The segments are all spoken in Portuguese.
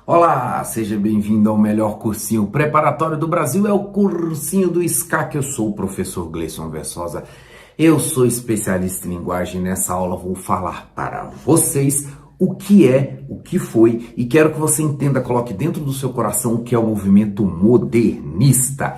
Olá, seja bem-vindo ao melhor cursinho preparatório do Brasil, é o cursinho do SCAC. Eu sou o professor Gleison Versosa, eu sou especialista em linguagem. Nessa aula vou falar para vocês o que é, o que foi, e quero que você entenda, coloque dentro do seu coração o que é o movimento modernista.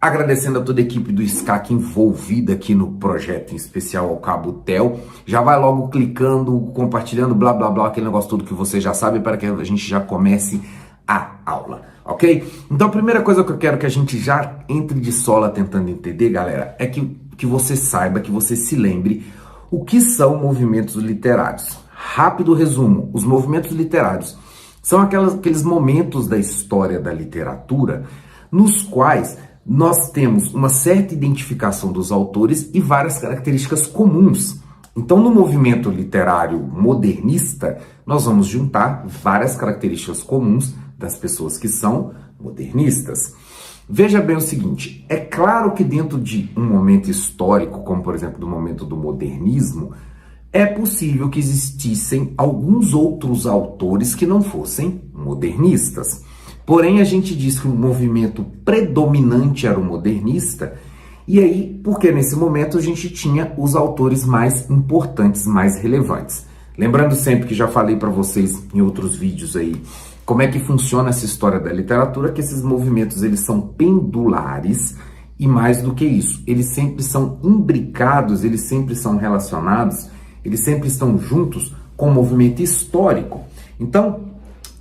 Agradecendo a toda a equipe do SCAC envolvida aqui no projeto, em especial ao Cabo Tel. Já vai logo clicando, compartilhando, blá blá blá, aquele negócio todo que você já sabe, para que a gente já comece a aula, ok? Então a primeira coisa que eu quero que a gente já entre de sola tentando entender, galera, é que você saiba, que você se lembre o que são movimentos literários. Rápido resumo: os movimentos literários são aqueles momentos da história da literatura nos quais nós temos uma certa identificação dos autores e várias características comuns. Então, no movimento literário modernista, nós vamos juntar várias características comuns das pessoas que são modernistas. Veja bem o seguinte, é claro que dentro de um momento histórico, como por exemplo do momento do modernismo, é possível que existissem alguns outros autores que não fossem modernistas. Porém, a gente diz que o movimento predominante era o modernista, e aí, porque nesse momento a gente tinha os autores mais importantes, mais relevantes. Lembrando sempre que já falei para vocês em outros vídeos aí, como é que funciona essa história da literatura, que esses movimentos eles são pendulares, e mais do que isso, eles sempre são imbricados, eles sempre são relacionados, eles sempre estão juntos com o movimento histórico. Então,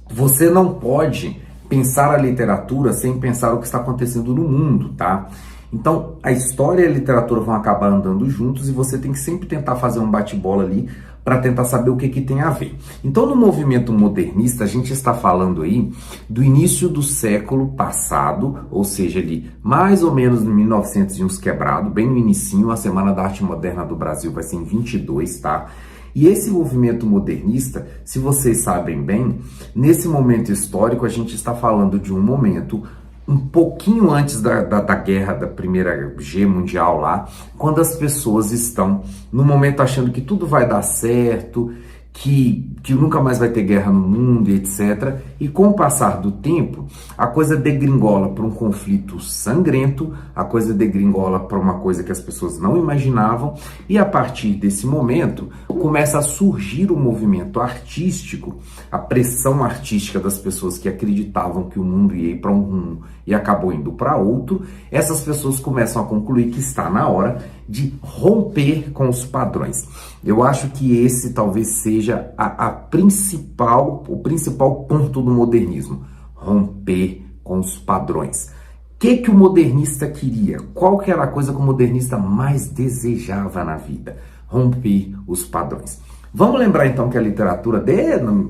você não pode pensar a literatura sem pensar o que está acontecendo no mundo, tá? Então, a história e a literatura vão acabar andando juntos e você tem que sempre tentar fazer um bate-bola ali para tentar saber o que tem a ver. Então, no movimento modernista, a gente está falando aí do início do século passado, ou seja, ali mais ou menos em 1900 e uns quebrado, bem no inicinho. A Semana da Arte Moderna do Brasil vai ser em 22, tá? E esse movimento modernista, se vocês sabem bem, nesse momento histórico a gente está falando de um momento um pouquinho antes da guerra, da Primeira Guerra Mundial lá, quando as pessoas estão no momento achando que tudo vai dar certo, que nunca mais vai ter guerra no mundo, etc. E com o passar do tempo, a coisa degringola para um conflito sangrento, a coisa degringola para uma coisa que as pessoas não imaginavam, e a partir desse momento começa a surgir o movimento artístico, a pressão artística das pessoas que acreditavam que o mundo ia ir para um rumo e acabou indo para outro. Essas pessoas começam a concluir que está na hora de romper com os padrões. Eu acho que esse talvez seja o principal ponto do modernismo: romper com os padrões. O que o modernista queria? Qual que era a coisa que o modernista mais desejava na vida? Romper os padrões. Vamos lembrar então que a literatura,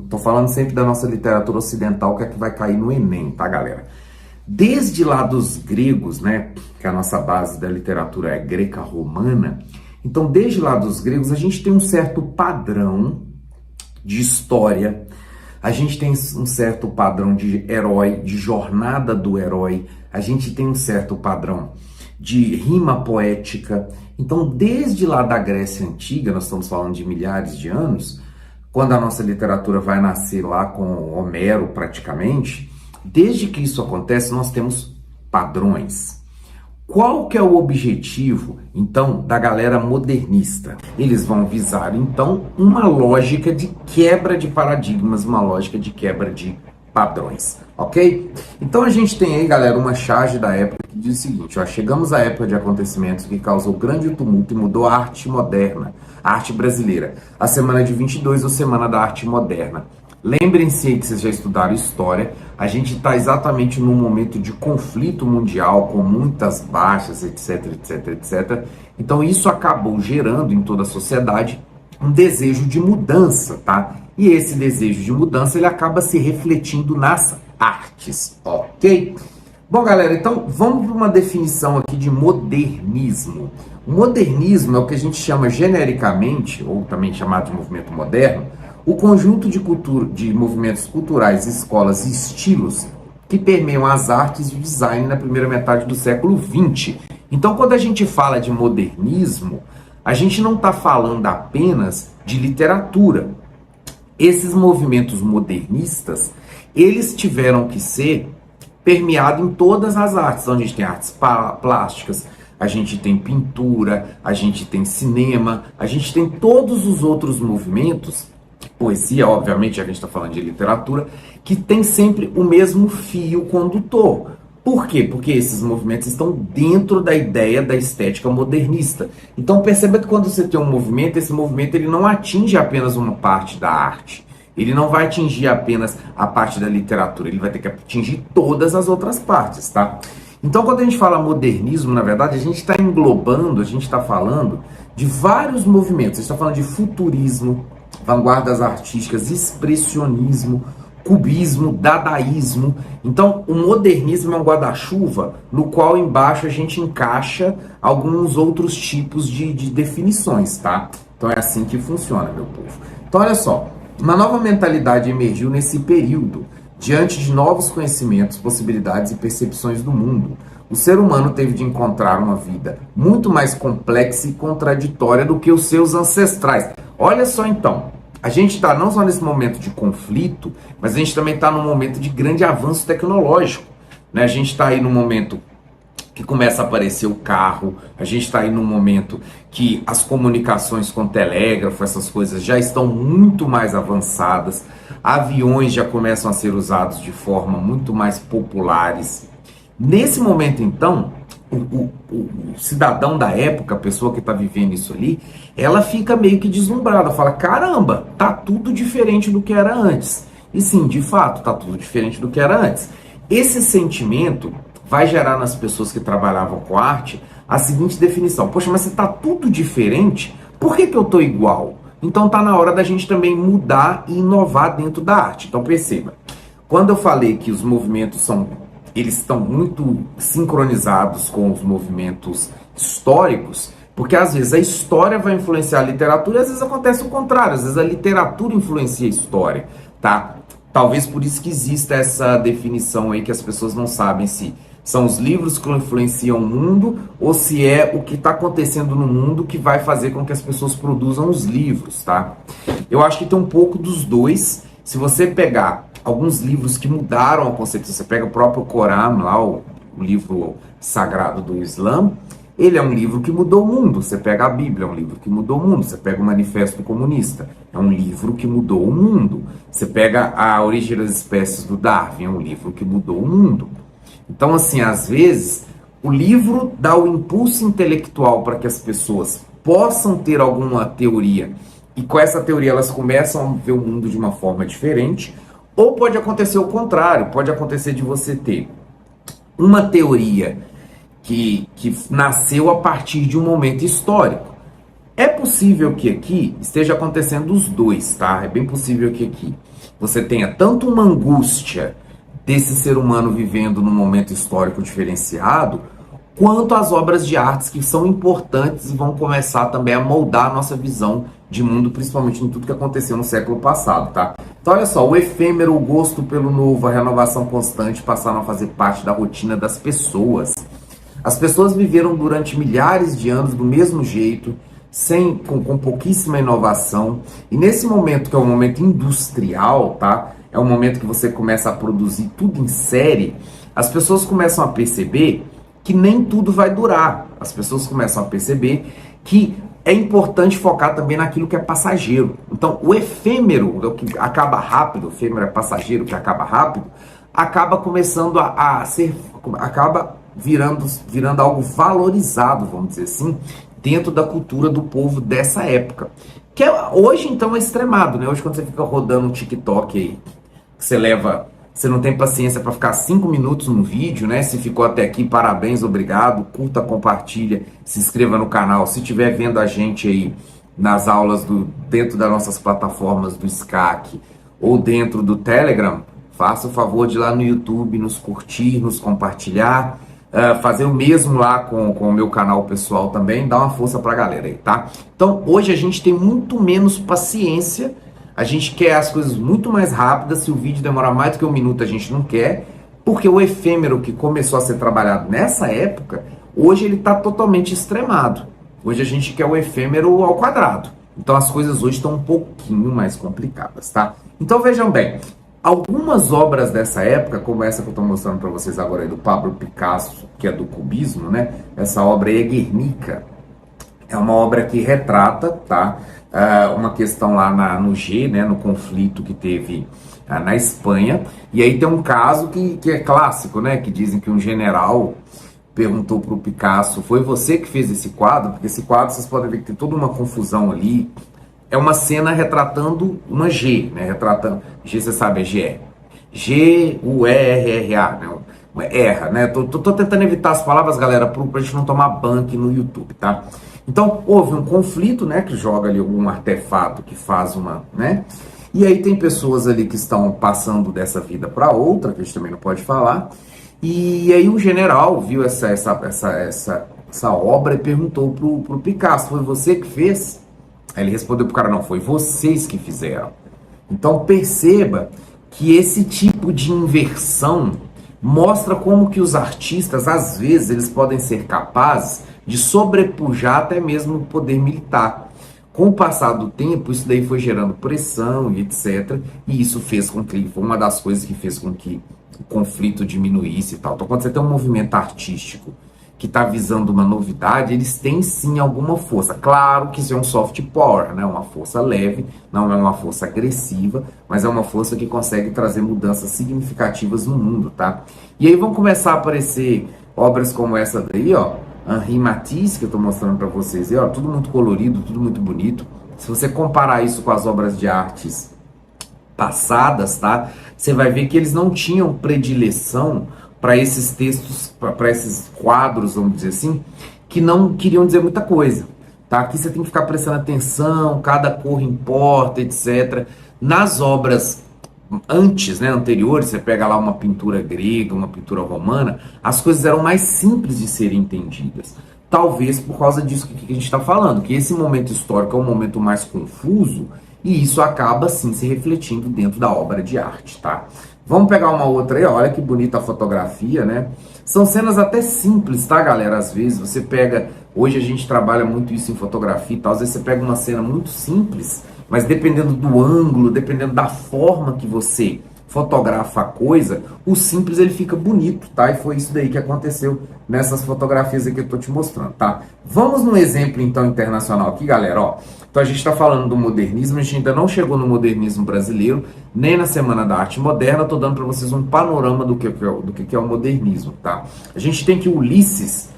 tô falando sempre da nossa literatura ocidental, que é que vai cair no Enem, tá, galera? Desde lá dos gregos, né, que a nossa base da literatura é greca-romana, então desde lá dos gregos a gente tem um certo padrão de história, a gente tem um certo padrão de herói, de jornada do herói, a gente tem um certo padrão de rima poética. Então desde lá da Grécia Antiga, nós estamos falando de milhares de anos, quando a nossa literatura vai nascer lá com Homero praticamente, desde que isso acontece, nós temos padrões. Qual que é o objetivo, então, da galera modernista? Eles vão visar, então, uma lógica de quebra de paradigmas, uma lógica de quebra de padrões, ok? Então a gente tem aí, galera, uma charge da época que diz o seguinte: ó, chegamos à época de acontecimentos que causou grande tumulto e mudou a arte moderna, a arte brasileira. A semana de 22 ou Semana da Arte Moderna. Lembrem-se aí que vocês já estudaram história, a gente está exatamente num momento de conflito mundial, com muitas baixas, etc, etc, etc. Então isso acabou gerando em toda a sociedade um desejo de mudança, tá? E esse desejo de mudança, ele acaba se refletindo nas artes, ok? Bom, galera, então vamos para uma definição aqui de modernismo. O modernismo é o que a gente chama genericamente, ou também chamado de movimento moderno, o conjunto de movimentos culturais, escolas e estilos que permeiam as artes e o design na primeira metade do século XX. Então, quando a gente fala de modernismo, a gente não está falando apenas de literatura. esses movimentos modernistas, eles tiveram que ser permeados em todas as artes. Então a gente tem artes plásticas, a gente tem pintura, a gente tem cinema, a gente tem todos os outros movimentos, poesia, obviamente, a gente está falando de literatura, que tem sempre o mesmo fio condutor. Por quê? Porque esses movimentos estão dentro da ideia da estética modernista. Então perceba que quando você tem um movimento, esse movimento ele não atinge apenas uma parte da arte. Ele não vai atingir apenas a parte da literatura, ele vai ter que atingir todas as outras partes, tá? Então quando a gente fala modernismo, na verdade, a gente está englobando, a gente está falando de vários movimentos. A gente está falando de futurismo, vanguardas artísticas, expressionismo, cubismo, dadaísmo. Então, o modernismo é um guarda-chuva no qual embaixo a gente encaixa alguns outros tipos de definições, tá? Então é assim que funciona, meu povo. Então, olha só, uma nova mentalidade emergiu nesse período, diante de novos conhecimentos, possibilidades e percepções do mundo. O ser humano teve de encontrar uma vida muito mais complexa e contraditória do que os seus ancestrais. Olha só então, a gente está não só nesse momento de conflito, mas a gente também está num momento de grande avanço tecnológico, né? A gente está aí num momento que começa a aparecer o carro, a gente está aí num momento que as comunicações com telégrafo, essas coisas já estão muito mais avançadas, aviões já começam a ser usados de forma muito mais populares. Nesse momento, então, o cidadão da época, a pessoa que está vivendo isso ali, ela fica meio que deslumbrada, fala, caramba, tá tudo diferente do que era antes. E sim, de fato, tá tudo diferente do que era antes. Esse sentimento vai gerar nas pessoas que trabalhavam com arte a seguinte definição, poxa, mas se tá tudo diferente, por que eu tô igual? Então tá na hora da gente também mudar e inovar dentro da arte. Então perceba, quando eu falei que os movimentos eles estão muito sincronizados com os movimentos históricos, porque às vezes a história vai influenciar a literatura e às vezes acontece o contrário, às vezes a literatura influencia a história, tá? Talvez por isso que exista essa definição aí que as pessoas não sabem se são os livros que influenciam o mundo ou se é o que está acontecendo no mundo que vai fazer com que as pessoas produzam os livros, tá? Eu acho que tem um pouco dos dois. Se você pegar alguns livros que mudaram a concepção, você pega o próprio Corão, lá, o livro sagrado do Islã, ele é um livro que mudou o mundo. Você pega a Bíblia, é um livro que mudou o mundo. Você pega o Manifesto Comunista, é um livro que mudou o mundo. Você pega A Origem das Espécies do Darwin, é um livro que mudou o mundo. Então, assim, às vezes, o livro dá o impulso intelectual para que as pessoas possam ter alguma teoria, e com essa teoria elas começam a ver o mundo de uma forma diferente, ou pode acontecer o contrário, pode acontecer de você ter uma teoria que nasceu a partir de um momento histórico. É possível que aqui esteja acontecendo os dois, tá? É bem possível que aqui você tenha tanto uma angústia desse ser humano vivendo num momento histórico diferenciado, quanto as obras de artes que são importantes e vão começar também a moldar a nossa visão de mundo, principalmente em tudo que aconteceu no século passado, tá? Então olha só, o efêmero, o gosto pelo novo, a renovação constante passaram a fazer parte da rotina das pessoas. As pessoas viveram durante milhares de anos do mesmo jeito, com pouquíssima inovação, e nesse momento que é o momento industrial, tá? É um momento que você começa a produzir tudo em série, as pessoas começam a perceber que nem tudo vai durar. As pessoas começam a perceber que é importante focar também naquilo que é passageiro. Então, o efêmero, o que acaba rápido, o efêmero é passageiro, que acaba rápido, acaba começando acaba virando algo valorizado, vamos dizer assim, dentro da cultura do povo dessa época. Que hoje, então, é extremado, né? Hoje, quando você fica rodando um TikTok aí, você não tem paciência para ficar 5 minutos no vídeo, né? Se ficou até aqui, parabéns, obrigado, curta, compartilha, se inscreva no canal. Se estiver vendo a gente aí nas aulas dentro das nossas plataformas do SCAC ou dentro do Telegram, faça o favor de ir lá no YouTube, nos curtir, nos compartilhar, fazer o mesmo lá com o meu canal pessoal também, dá uma força pra galera aí, tá? Então, hoje a gente tem muito menos paciência. A gente quer as coisas muito mais rápidas. Se o vídeo demorar mais do que 1 minuto, a gente não quer, porque o efêmero que começou a ser trabalhado nessa época, hoje ele está totalmente extremado. Hoje a gente quer o efêmero ao quadrado, Então as coisas hoje estão um pouquinho mais complicadas, tá? Então vejam bem, algumas obras dessa época, como essa que eu estou mostrando para vocês agora aí, do Pablo Picasso, que é do cubismo, né? Essa obra aí é Guernica. É uma obra que retrata, tá? Uma questão lá no G, né? No conflito que teve na Espanha. E aí tem um caso que é clássico, né? Que dizem que um general perguntou para o Picasso: foi você que fez esse quadro? Porque esse quadro, vocês podem ver que tem toda uma confusão ali. É uma cena retratando uma G, né? Retratando, G você sabe, é GE. G-U-E-R-R-A, né? Erra, né? Tô tentando evitar as palavras, galera, pra gente não tomar ban aqui no YouTube, tá? Então, houve um conflito, né? Que joga ali algum artefato que faz uma, né? E aí tem pessoas ali que estão passando dessa vida para outra, que a gente também não pode falar. E aí o general viu essa obra e perguntou pro Picasso: foi você que fez? Aí ele respondeu pro cara: não, foi vocês que fizeram. Então perceba que esse tipo de inversão mostra como que os artistas, às vezes, eles podem ser capazes de sobrepujar até mesmo o poder militar. Com o passar do tempo, isso daí foi gerando pressão e etc. E isso fez com que, foi uma das coisas que fez com que o conflito diminuísse e tal. Então, quando você tem um movimento artístico que está visando uma novidade, eles têm sim alguma força. Claro que isso é um soft power, né? Uma força leve, não é uma força agressiva, mas é uma força que consegue trazer mudanças significativas no mundo, tá? E aí vão começar a aparecer obras como essa daí, ó, Henri Matisse, que eu estou mostrando para vocês, aí, ó, tudo muito colorido, tudo muito bonito. Se você comparar isso com as obras de artes passadas, tá? Você vai ver que eles não tinham predileção para esses textos, para esses quadros, vamos dizer assim, que não queriam dizer muita coisa, tá? Aqui você tem que ficar prestando atenção, cada cor importa, etc. Nas obras antes, né, anteriores, você pega lá uma pintura grega, uma pintura romana, as coisas eram mais simples de serem entendidas. Talvez por causa disso que a gente está falando, que esse momento histórico é um momento mais confuso e isso acaba, sim, se refletindo dentro da obra de arte, tá? Vamos pegar uma outra aí, ó, olha que bonita a fotografia, né? São cenas até simples, tá, galera? Às vezes você pega, hoje a gente trabalha muito isso em fotografia e tal, às vezes você pega uma cena muito simples, mas dependendo do ângulo, dependendo da forma que você fotografa a coisa, o simples ele fica bonito, tá? E foi isso daí que aconteceu nessas fotografias aqui que eu tô te mostrando, tá? Vamos num exemplo, então, internacional aqui, galera, ó. Então a gente está falando do modernismo, a gente ainda não chegou no modernismo brasileiro, nem na Semana da Arte Moderna, tô dando para vocês um panorama do que é o modernismo, tá? A gente tem aqui Ulisses,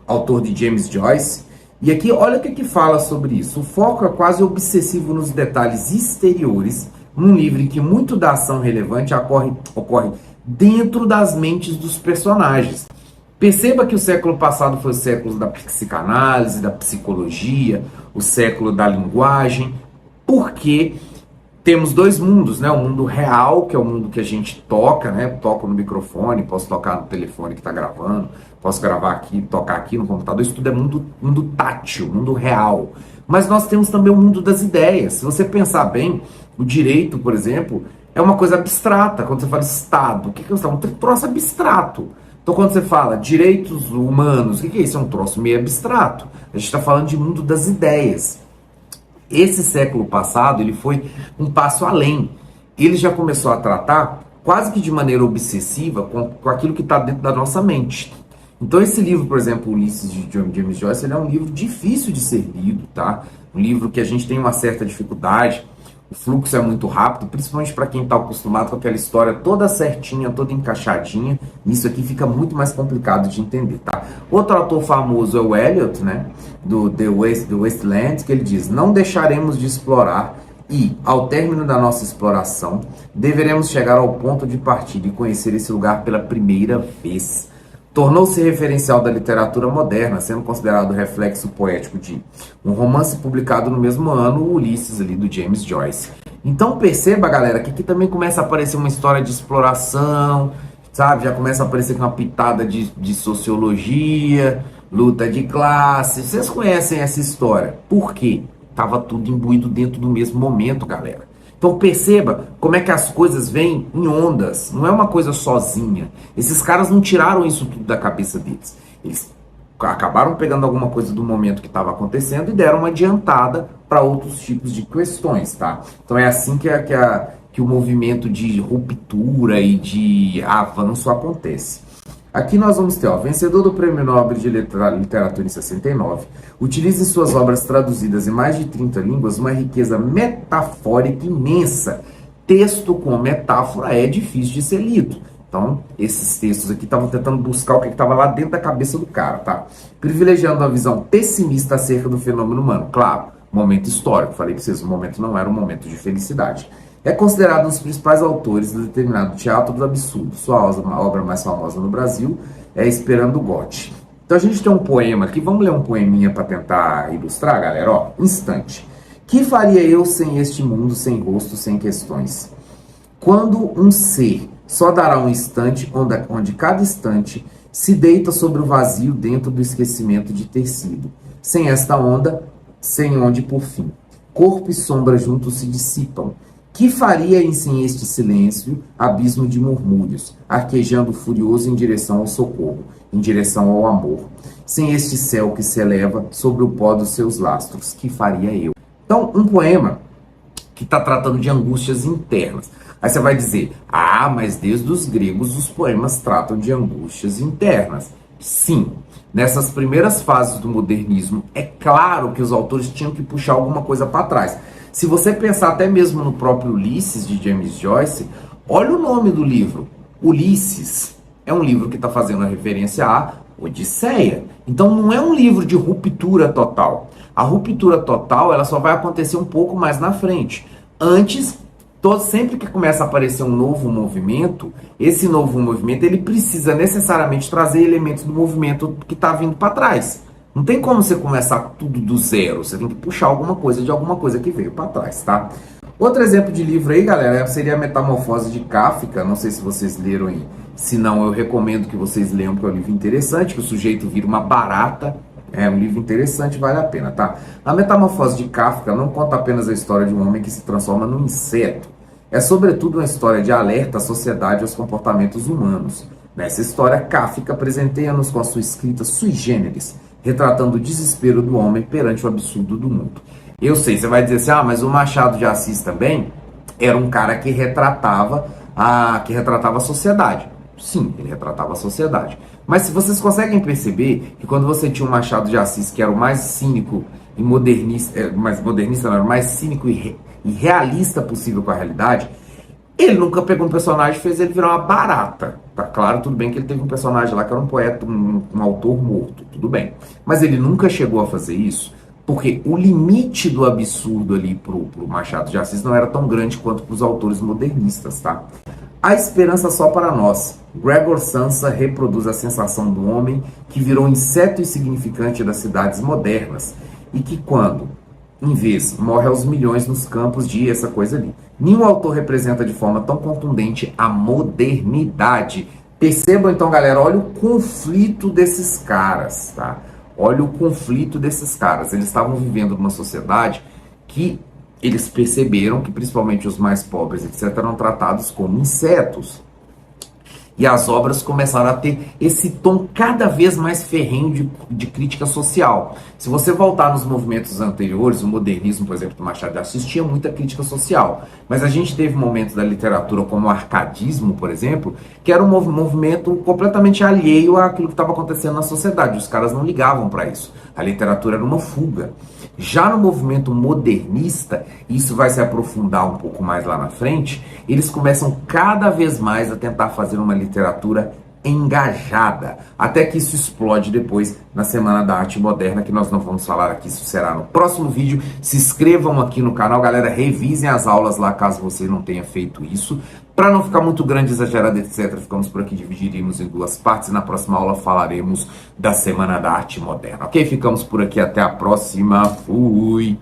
autor de James Joyce, e aqui olha o que fala sobre isso. O foco é quase obsessivo nos detalhes exteriores, num livro em que muito da ação relevante ocorre dentro das mentes dos personagens. Perceba que o século passado foi o século da psicanálise, da psicologia, o século da linguagem, porque temos dois mundos, né? O mundo real, que é o mundo que a gente toca, né? Toco no microfone, posso tocar no telefone que está gravando, posso gravar aqui, tocar aqui no computador, isso tudo é mundo tátil, mundo real. Mas nós temos também o mundo das ideias. Se você pensar bem, o direito, por exemplo, é uma coisa abstrata. Quando você fala Estado, o que é o Estado? Um troço abstrato. Então, quando você fala direitos humanos, o que é isso? É um troço meio abstrato. A gente está falando de mundo das ideias. Esse século passado, ele foi um passo além. Ele já começou a tratar, quase que de maneira obsessiva, com aquilo que está dentro da nossa mente. Então, esse livro, por exemplo, Ulisses, de James Joyce, ele é um livro difícil de ser lido, tá? Um livro que a gente tem uma certa dificuldade. O fluxo é muito rápido, principalmente para quem está acostumado com aquela história toda certinha, toda encaixadinha. Isso aqui fica muito mais complicado de entender, tá? Outro autor famoso é o Eliot, né? Do The Wasteland, que ele diz: não deixaremos de explorar e, ao término da nossa exploração, deveremos chegar ao ponto de partida e conhecer esse lugar pela primeira vez. Tornou-se referencial da literatura moderna, sendo considerado reflexo poético de um romance publicado no mesmo ano, o Ulisses, ali, do James Joyce. Então perceba, galera, que aqui também começa a aparecer uma história de exploração, sabe? Já começa a aparecer com uma pitada de sociologia, luta de classe. Vocês conhecem essa história. Por quê? Tava tudo imbuído dentro do mesmo momento, galera. Então perceba como é que as coisas vêm em ondas, não é uma coisa sozinha. Esses caras não tiraram isso tudo da cabeça deles. Eles acabaram pegando alguma coisa do momento que estava acontecendo e deram uma adiantada para outros tipos de questões, tá? Então é assim que o movimento de ruptura e de avanço acontece. Aqui nós vamos ter, ó, vencedor do Prêmio Nobel de Literatura em 69, utiliza em suas obras traduzidas em mais de 30 línguas uma riqueza metafórica imensa. Texto com metáfora é difícil de ser lido. Então, esses textos aqui estavam tentando buscar o que estava lá dentro da cabeça do cara, tá? Privilegiando uma visão pessimista acerca do fenômeno humano. Claro, momento histórico, falei para vocês, o momento não era um momento de felicidade. É considerado um dos principais autores do determinado teatro do absurdo. Sua obra mais famosa no Brasil é Esperando God. Então a gente tem um poema aqui, vamos ler um poeminha para tentar ilustrar, galera? Ó, instante. Que faria eu sem este mundo, sem rosto, sem questões? Quando um ser só dará um instante, onde cada instante se deita sobre o vazio dentro do esquecimento de ter sido. Sem esta onda, sem onde por fim. Corpo e sombra juntos se dissipam. Que faria sem este silêncio, abismo de murmúrios, arquejando furioso em direção ao socorro, em direção ao amor? Sem este céu que se eleva sobre o pó dos seus lastros, que faria eu? Então, um poema que está tratando de angústias internas. Aí você vai dizer, ah, mas desde os gregos os poemas tratam de angústias internas. Sim, nessas primeiras fases do modernismo, é claro que os autores tinham que puxar alguma coisa para trás. Se você pensar até mesmo no próprio Ulisses, de James Joyce, olha o nome do livro. Ulisses é um livro que está fazendo a referência à Odisseia. Então não é um livro de ruptura total. A ruptura total ela só vai acontecer um pouco mais na frente. Antes, sempre que começa a aparecer um novo movimento, esse novo movimento ele precisa necessariamente trazer elementos do movimento que está vindo para trás. Não tem como você começar tudo do zero, você tem que puxar alguma coisa de alguma coisa que veio para trás, tá? Outro exemplo de livro aí, galera, seria a Metamorfose de Kafka, não sei se vocês leram aí, se não eu recomendo que vocês leiam, porque é um livro interessante, que o sujeito vira uma barata, é um livro interessante, vale a pena, tá? A Metamorfose de Kafka não conta apenas a história de um homem que se transforma num inseto, é sobretudo uma história de alerta à sociedade e aos comportamentos humanos. Nessa história, Kafka presenteia-nos com a sua escrita sui generis, retratando o desespero do homem perante o absurdo do mundo. Eu sei, você vai dizer assim, ah, mas o Machado de Assis também era um cara que retratava a sociedade. Sim, ele retratava a sociedade. Mas se vocês conseguem perceber que quando você tinha o Machado de Assis, que era o mais cínico e modernista, mais modernista não, era o mais cínico e realista possível com a realidade, ele nunca pegou um personagem e fez ele virar uma barata. Tá claro, tudo bem que ele teve um personagem lá que era um poeta, um autor morto, tudo bem. Mas ele nunca chegou a fazer isso, porque o limite do absurdo ali pro Machado de Assis não era tão grande quanto para os autores modernistas, tá? A esperança só para nós. Gregor Samsa reproduz a sensação do homem que virou inseto insignificante das cidades modernas e que quando, em vez, morre aos milhões nos campos de essa coisa ali. Nenhum autor representa de forma tão contundente a modernidade. Percebam então, galera, olha o conflito desses caras, tá? Olha o conflito desses caras. Eles estavam vivendo numa sociedade que eles perceberam que principalmente os mais pobres, etc., eram tratados como insetos. E as obras começaram a ter esse tom cada vez mais ferrenho de crítica social. Se você voltar nos movimentos anteriores, o modernismo, por exemplo, do Machado de Assis, tinha muita crítica social. Mas a gente teve momentos da literatura, como o arcadismo, por exemplo, que era um movimento completamente alheio àquilo que estava acontecendo na sociedade. Os caras não ligavam para isso. A literatura era uma fuga. Já no movimento modernista, isso vai se aprofundar um pouco mais lá na frente, eles começam cada vez mais a tentar fazer uma literatura engajada, até que isso explode depois na Semana da Arte Moderna, que nós não vamos falar aqui, isso será no próximo vídeo. Se inscrevam aqui no canal, galera, revisem as aulas lá, caso você não tenha feito isso. Para não ficar muito grande, exagerado, etc., ficamos por aqui, dividiremos em duas partes, e na próxima aula falaremos da Semana da Arte Moderna, ok? Ficamos por aqui, até a próxima, fui!